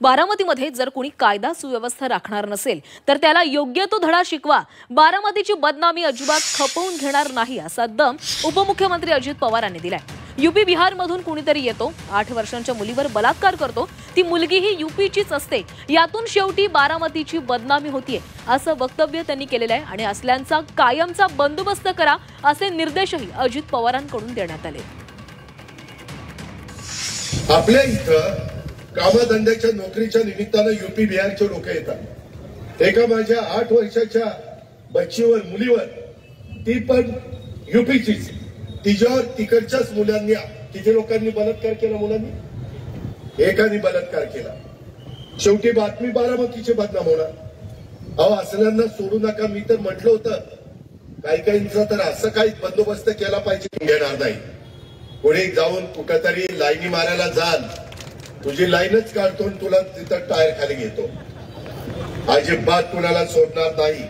बारामतीमध्ये जर कोणी कायदा सुव्यवस्था राखणार नसेल तर त्याला योग्य तो धडा शिकवा। बारामतीची बदनामी अजिबात खपवून घेणार नाही असा दम उपमुख्यमंत्री अजित पवार यांनी दिलाय। यूपी बिहार मधून कुणीतरी येतो, 8 वर्षांच्या मुलीवर बलात्कार करतो, ती मुलगी ही यूपीचीच असते, यातून शेवटी बारामतीची बदनामी होतीये असं वक्तव्य त्यांनी केलेलं आहे आणि असल्यांचा कायमचा बंदोबस्त करा असे निर्देशही अजित पवारांकडून देण्यात आले। आपल्या इथं कामधंद्याच्या नोकरीच्या निमित्तानं यूपी बिहारचे लोक येतात। एका माझ्या 8 वर्षाच्या बच्चीवर मुलीवर, ती पण यूपीचीच, तिच्यावर तिकडच्याच मुलांनी, किती लोकांनी बलात्कार केला, मुलांनी एकाने बलात्कार केला। शेवटी बातमी बारामतीची बदनाम होणार। अहो असल्यांना सोडू नका। मी तर म्हटलं होतं काही काहींचा तर असं काही बंदोबस्त केला पाहिजे, घेणार नाही। कोणी जाऊन कुठेतरी लाईनी मारायला जाल, तुझी लाईनच काढतो तुला तिथं टायर खाली घेतो, अजिबात कुणाला सोडणार नाही।